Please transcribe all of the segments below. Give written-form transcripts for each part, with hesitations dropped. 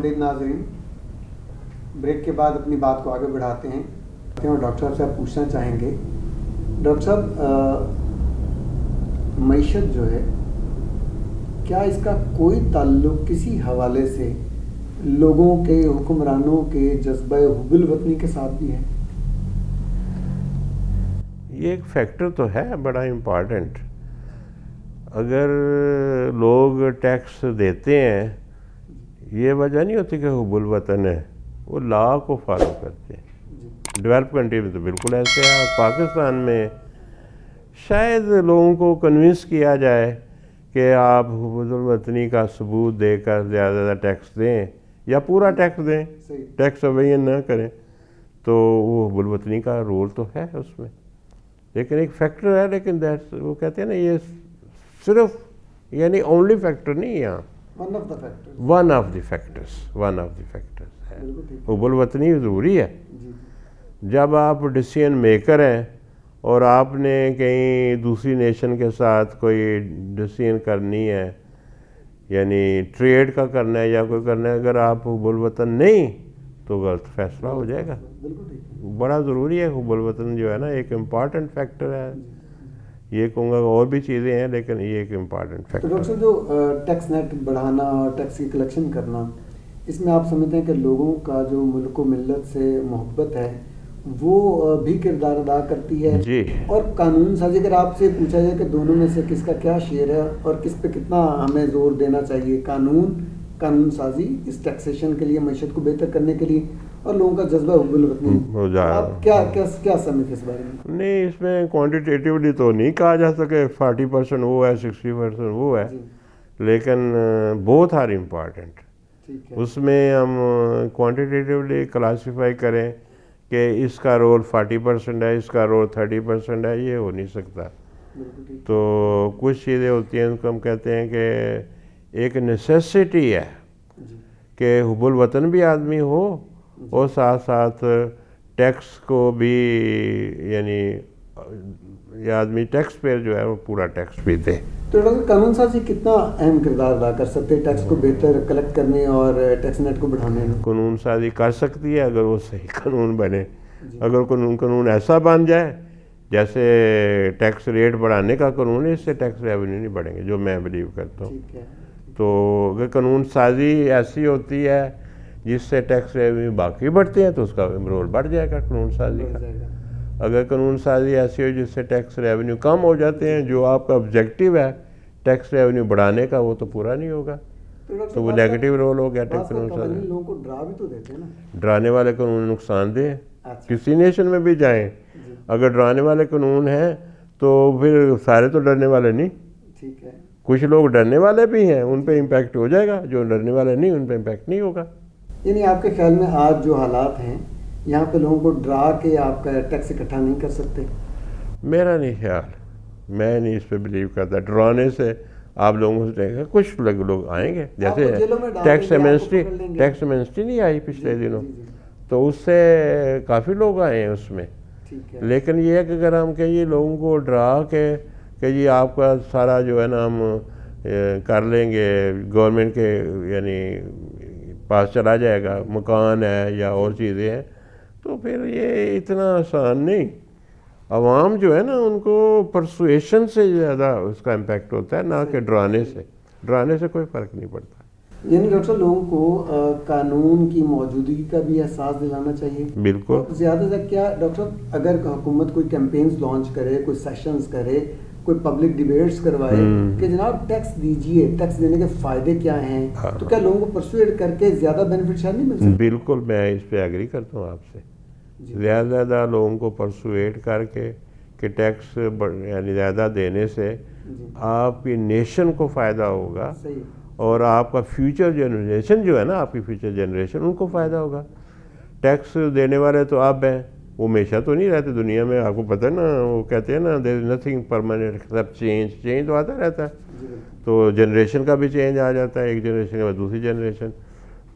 خورشید ناظرین، بریک کے بعد اپنی بات کو آگے بڑھاتے ہیں اور ڈاکٹر صاحب سے آپ پوچھنا چاہیں گے، ڈاکٹر صاحب معیشت جو ہے کیا اس کا کوئی تعلق کسی حوالے سے لوگوں کے، حکمرانوں کے جذبہ حب الوطنی کے ساتھ بھی ہے؟ یہ ایک فیکٹر تو ہے بڑا امپارٹنٹ. اگر لوگ ٹیکس دیتے ہیں یہ وجہ نہیں ہوتی کہ حب الوطن ہے، وہ لا کو فالو کرتے ہیں. ڈیولپ کنٹری میں تو بالکل ایسے ہے. اور پاکستان میں شاید لوگوں کو کنونس کیا جائے کہ آپ حب الوطنی کا ثبوت دے کر زیادہ زیادہ ٹیکس دیں یا پورا ٹیکس دیں، ٹیکس اویئن نہ کریں، تو وہ حب الوطنی کا رول تو ہے اس میں. لیکن ایک فیکٹر ہے، لیکن وہ کہتے ہیں نا یہ صرف یعنی اونلی فیکٹر نہیں ہے، یہاں ون آف دی فیکٹرز ہے. حب الوطنی ضروری ہے. جب آپ ڈیسیژن میکر ہیں اور آپ نے کہیں دوسری نیشن کے ساتھ کوئی ڈیسیژن کرنی ہے، یعنی ٹریڈ کا کرنا ہے یا کوئی کرنا ہے، اگر آپ حب الوطن نہیں تو غلط فیصلہ ہو جائے گا. بڑا ضروری ہے حب الوطن جو ہے نا، ایک امپارٹنٹ فیکٹر ہے. یہ کہوں گا اور بھی چیزیں ہیں لیکن یہ ایک امپارٹنٹ فیکٹر ہے. ڈاکٹر صاحب جو ٹیکس نیٹ بڑھانا اور ٹیکس کی کلیکشن کرنا، اس میں آپ سمجھتے ہیں کہ لوگوں کا جو ملک و ملت سے محبت ہے وہ بھی کردار ادا کرتی ہے؟ جی. اور قانون سازی اگر آپ سے پوچھا جائے کہ دونوں میں سے کس کا کیا شیئر ہے اور کس پہ کتنا ہمیں زور دینا چاہیے، قانون سازی اس ٹیکسیشن کے لیے، معیشت کو بہتر کرنے کے لیے، اور لوگوں کا جذبہ حب الوطنی، آپ کیا سمجھتے اس بارے میں؟ نہیں، اس میں کوانٹیٹیولی تو نہیں کہا جا سکے 40% وہ ہے 60% وہ ہے، لیکن بوتھ آر امپارٹنٹ. اس میں ہم کوانٹیٹیولی کلاسیفائی کریں کہ اس کا رول 40% ہے، اس کا رول 30% ہے، یہ ہو نہیں سکتا. تو کچھ چیزیں ہوتی ہیں ان کو ہم کہتے ہیں کہ ایک نیسیسٹی ہے کہ حب الوطن بھی آدمی ہو اور ساتھ ساتھ ٹیکس کو بھی، یعنی یہ آدمی ٹیکس پیئر جو ہے وہ پورا ٹیکس بھی دے. تو قانون سازی کتنا اہم کردار ادا کر سکتے ہیں ٹیکس کو بہتر کلیکٹ کرنے اور ٹیکس نیٹ کو بڑھانے میں؟ قانون سازی کر سکتی ہے اگر وہ صحیح قانون بنے. اگر قانون ایسا بن جائے جیسے ٹیکس ریٹ بڑھانے کا قانون ہے، اس سے ٹیکس ریونیو نہیں بڑھیں گے، جو میں بلیو کرتا ہوں. تو اگر قانون سازی ایسی ہوتی ہے جس سے ٹیکس ریونیو باقی بڑھتے ہیں تو اس کا رول بڑھ جائے گا قانون سازی کا. اگر قانون سازی ایسی ہو جس سے ٹیکس ریونیو کم ہو جاتے ہیں، جو آپ کا آبجیکٹیو ہے ٹیکس ریونیو بڑھانے کا، وہ تو پورا نہیں ہوگا، تو وہ نیگیٹو رول ہو گیا. قانون سازی لوگوں کو ڈرا بھی تو دیتے ہیں نا. ڈرانے والے قانون نقصان دہ ہیں. کسی نیشن میں بھی جائیں اگر ڈرانے والے قانون ہیں تو پھر سارے تو ڈرنے والے نہیں. ٹھیک ہے. کچھ لوگ ڈرنے والے بھی ہیں، ان پہ امپیکٹ ہو جائے گا، جو ڈرنے والے نہیں ان پہ امپیکٹ نہیں ہوگا. یعنی آپ کے خیال میں آج جو حالات ہیں یہاں پہ لوگوں کو ڈرا کے آپ کا ٹیکس اکٹھا نہیں کر سکتے؟ میرا نہیں خیال، میں نہیں اس پہ بلیو کرتا. ڈرانے سے آپ لوگوں سے کچھ لوگ آئیں گے، جیسے ٹیکس ایمنسٹی نہیں آئی پچھلے دنوں، تو اس سے کافی لوگ آئے ہیں اس میں. لیکن یہ ہے کہ اگر ہم کہیں لوگوں کو ڈرا کے کہ جی آپ کا سارا جو ہے نا ہم کر لیں گے، گورنمنٹ کے یعنی پاس چلا جائے گا، مکان ہے یا اور چیزیں ہیں، تو پھر یہ اتنا آسان نہیں. عوام جو ہے نا ان کو پرسویشن سے زیادہ اس کا امپیکٹ ہوتا ہے، نہ کہ ڈرانے سے. ڈرانے سے کوئی فرق نہیں پڑتا. یعنی ڈاکٹر صاحب لوگوں کو قانون کی موجودگی کا بھی احساس دلانا چاہیے. بالکل. زیادہ سے کیا ڈاکٹر صاحب اگر حکومت کوئی کیمپینز لانچ کرے، کوئی سیشنز کرے، کوئی پبلک ڈیبیٹس کروائے کہ جناب ٹیکس دیجئے، ٹیکس دینے کے فائدے کیا ہیں، تو کیا لوگوں کو پرسویٹ کر کے زیادہ بینیفٹ شاید نہیں مل سکتا؟ بالکل، میں اس پہ ایگری کرتا ہوں آپ سے. زیادہ زیادہ لوگوں کو پرسویٹ کر کے کہ ٹیکس یعنی زیادہ دینے سے آپ کی نیشن کو فائدہ ہوگا اور آپ کا فیوچر جنریشن جو ہے نا، آپ کی فیوچر جنریشن ان کو فائدہ ہوگا. ٹیکس دینے والے تو آپ ہیں، وہ ہمیشہ تو نہیں رہتے دنیا میں. آپ کو پتہ ہے نا، وہ کہتے ہیں نا there is nothing permanent except change تو آتا رہتا ہے. تو جنریشن کا بھی چینج آ جاتا ہے، ایک جنریشن کے بعد دوسری جنریشن.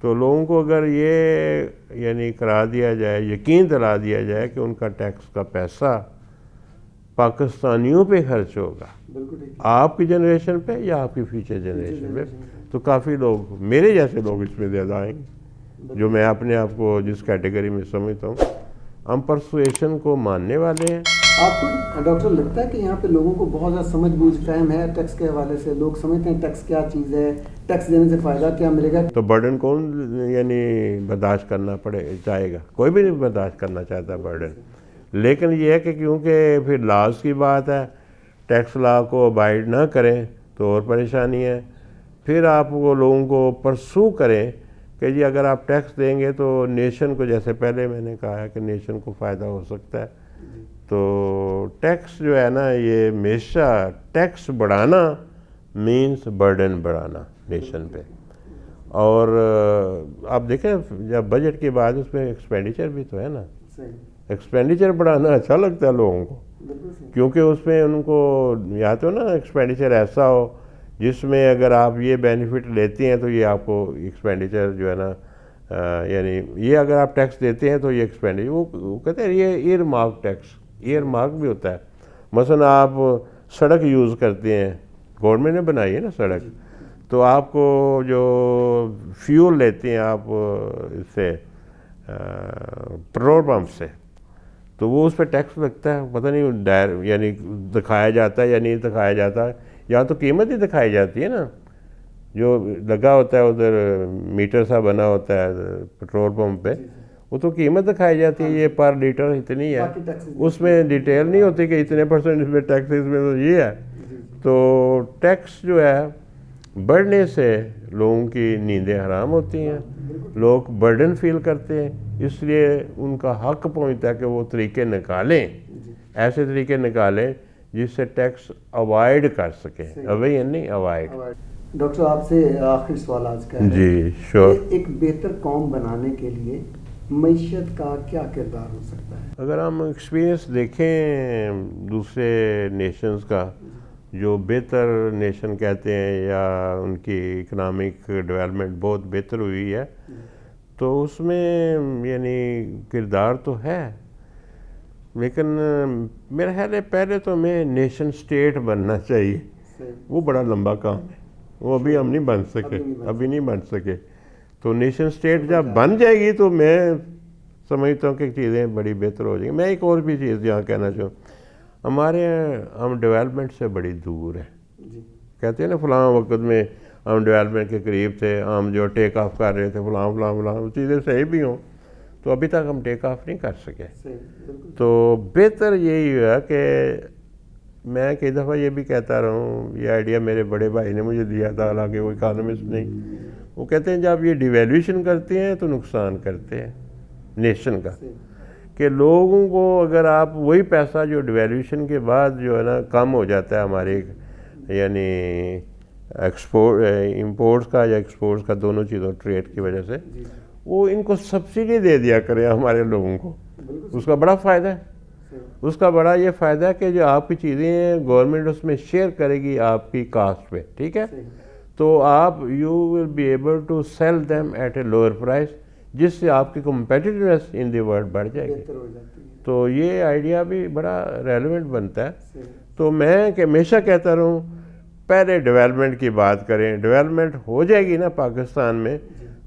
تو لوگوں کو اگر یہ یعنی کرا دیا جائے، یقین دلا دیا جائے کہ ان کا ٹیکس کا پیسہ پاکستانیوں پہ خرچ ہوگا، آپ کی جنریشن پہ یا آپ کی فیوچر جنریشن پہ، تو کافی لوگ، میرے جیسے لوگ اس میں زیادہ آئیں گے. جو میں اپنے آپ کو جس کیٹیگری میں سمجھتا ہوں، ہم پرسویشن کو ماننے والے ہیں۔ آپ کو ڈاکٹر لگتا ہے کہ یہاں پہ لوگوں کو بہت زیادہ سمجھ بوجھ فہم ہے ٹیکس کے حوالے سے؟ لوگ سمجھتے ہیں ٹیکس کیا چیز ہے، ٹیکس دینے سے فائدہ کیا ملے گا؟ تو برڈن کون یعنی برداشت کرنا چاہے گا؟ کوئی بھی نہیں برداشت کرنا چاہتا برڈن، لیکن یہ ہے کہ کیونکہ پھر لاز کی بات ہے، ٹیکس لا کو ابائڈ نہ کریں تو اور پریشانی ہے۔ پھر آپ وہ لوگوں کو پرسو کریں کہ جی اگر آپ ٹیکس دیں گے تو نیشن کو، جیسے پہلے میں نے کہا ہے کہ نیشن کو فائدہ ہو سکتا ہے، تو ٹیکس جو ہے نا یہ ہمیشہ ٹیکس بڑھانا مینس برڈن بڑھانا نیشن پہ۔ اور آپ دیکھیں جب بجٹ کی بات، اس میں ایکسپینڈیچر بھی تو ہے نا، ایکسپینڈیچر بڑھانا اچھا لگتا ہے لوگوں کو، کیونکہ اس میں ان کو یا تو نا ایکسپینڈیچر ایسا ہو جس میں اگر آپ یہ بینیفٹ لیتے ہیں تو یہ آپ کو ایکسپینڈیچر جو ہے نا یعنی یہ اگر آپ ٹیکس دیتے ہیں تو یہ ایکسپینڈیچر، وہ کہتے ہیں یہ earmark tax, earmark بھی ہوتا ہے۔ مثلا آپ سڑک یوز کرتے ہیں، گورنمنٹ نے بنائی ہے نا سڑک، تو آپ کو جو فیول لیتے ہیں آپ اس سے پیٹرول پمپ سے، تو وہ اس پہ ٹیکس لگتا ہے، پتہ نہیں یعنی دکھایا جاتا ہے یا نہیں دکھایا جاتا ہے، یا تو قیمت ہی دکھائی جاتی ہے نا، جو لگا ہوتا ہے ادھر میٹر سا بنا ہوتا ہے پیٹرول پمپ پہ، وہ تو قیمت دکھائی جاتی ہے، یہ پر لیٹر اتنی ہے، اس میں ڈیٹیل نہیں ہوتی کہ اتنے پرسنٹ اس میں ٹیکس، اس میں تو یہ ہے۔ تو ٹیکس جو ہے بڑھنے سے لوگوں کی نیندیں حرام ہوتی ہیں، لوگ برڈن فیل کرتے ہیں، اس لیے ان کا حق پہنچتا ہے کہ وہ طریقے نکالیں، ایسے طریقے نکالیں جس سے ٹیکس اوائڈ کر سکیں، اوائڈ نہیں اوائڈ۔ ڈاکٹر آپ سے آخری سوال آج کا ہے، جی شور، ایک بہتر قوم بنانے کے لیے معیشت کا کیا کردار ہو سکتا ہے؟ اگر ہم ایکسپیرینس دیکھیں دوسرے نیشنز کا، جو بہتر نیشن کہتے ہیں یا ان کی اکنامک ڈیولپمنٹ بہت بہتر ہوئی ہے، تو اس میں یعنی کردار تو ہے، لیکن میرا خیال ہے پہلے تو ہمیں نیشن سٹیٹ بننا چاہیے، وہ بڑا لمبا کام ہے، وہ ابھی ہم نہیں بن سکے، تو نیشن سٹیٹ جب بن جائے گی تو میں سمجھتا ہوں کہ چیزیں بڑی بہتر ہو جائیں گی۔ میں ایک اور بھی چیز یہاں کہنا چاہوں، ہم ڈیولپمنٹ سے بڑی دور ہیں، کہتے ہیں نا فلاں وقت میں ہم ڈیولپمنٹ کے قریب تھے، ہم جو ٹیک آف کر رہے تھے فلاں وہ چیزیں صحیح بھی ہوں، تو ابھی تک ہم ٹیک آف نہیں کر سکے۔ تو بہتر یہی ہوا کہ میں کئی دفعہ یہ بھی کہتا رہا ہوں، یہ آئیڈیا میرے بڑے بھائی نے مجھے دیا تھا، حالانکہ وہ اکانومسٹ نہیں، وہ کہتے ہیں جب یہ ڈیویلیوشن کرتے ہیں تو نقصان کرتے ہیں نیشن کا، کہ لوگوں کو اگر آپ وہی پیسہ جو ڈیویلیوشن کے بعد جو ہے نا کم ہو جاتا ہے ہمارے یعنی امپورٹس کا یا ایکسپورٹس کا، دونوں چیزوں ٹریڈ کی وجہ سے، وہ ان کو سبسڈی دے دیا کرے ہمارے لوگوں کو، اس کا بڑا فائدہ ہے، اس کا بڑا یہ فائدہ ہے کہ جو آپ کی چیزیں ہیں گورنمنٹ اس میں شیئر کرے گی آپ کی کاسٹ پہ، ٹھیک ہے، تو آپ you will be able to sell them at a lower price, جس سے آپ کی کمپیٹیٹونیس ان دی ورلڈ بڑھ جائے گی۔ تو یہ آئیڈیا بھی بڑا ریلیونٹ بنتا ہے۔ تو میں ہمیشہ کہتا رہوں پہلے ڈیولپمنٹ کی بات کریں، ڈیولپمنٹ ہو جائے گی نا پاکستان میں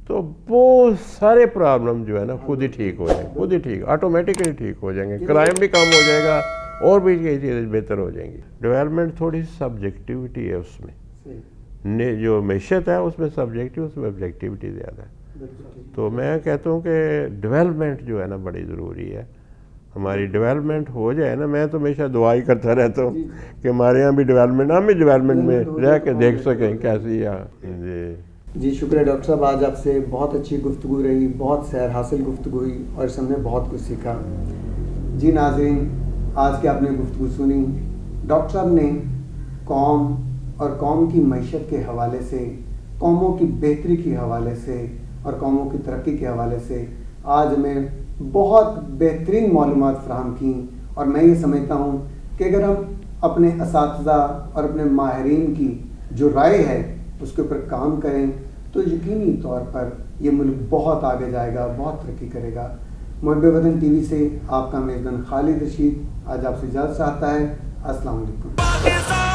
تو بہت سارے پرابلم جو ہے نا خود ہی ٹھیک ہو جائیں گے، خود ہی ٹھیک آٹومیٹکلی ٹھیک ہو جائیں گے، کرائم بھی کم ہو جائے گا اور بھی کئی چیزیں بہتر ہو جائیں گی۔ ڈیولپمنٹ تھوڑی سبجیکٹیوٹی ہے اس میں، جو معیشت ہے اس میں سبجیکٹیو، اس میں آبجیکٹیوٹی زیادہ ہے۔ تو میں کہتا ہوں کہ ڈیولپمنٹ جو ہے نا بڑی ضروری ہے، ہماری ڈیولپمنٹ ہو جائے نا، میں تو ہمیشہ دعا ہی کرتا رہتا ہوں کہ ہمارے یہاں بھی ڈیولپمنٹ، ہم بھی ڈیولپمنٹ میں رہ کے دیکھ سکیں کیسی ہے۔ جی شکریہ ڈاکٹر صاحب، آج آپ سے بہت اچھی گفتگو رہی، بہت سیر حاصل گفتگو ہوئی اور اس ہم نے بہت کچھ سیکھا۔ جی ناظرین، آج کی آپ نے گفتگو سنی، ڈاکٹر صاحب نے قوم اور قوم کی معیشت کے حوالے سے، قوموں کی بہتری کے حوالے سے اور قوموں کی ترقی کے حوالے سے آج ہمیں بہت بہترین معلومات فراہم کیں، اور میں یہ سمجھتا ہوں کہ اگر ہم اپنے اساتذہ اور اپنے ماہرین کی جو رائے ہے اس کے اوپر کام کریں تو یقینی طور پر یہ ملک بہت آگے جائے گا، بہت ترقی کرے گا۔ محب وطن ٹی وی سے آپ کا میزبان خالد رشید آج آپ سے اجازت چاہتا ہے۔ السلام علیکم۔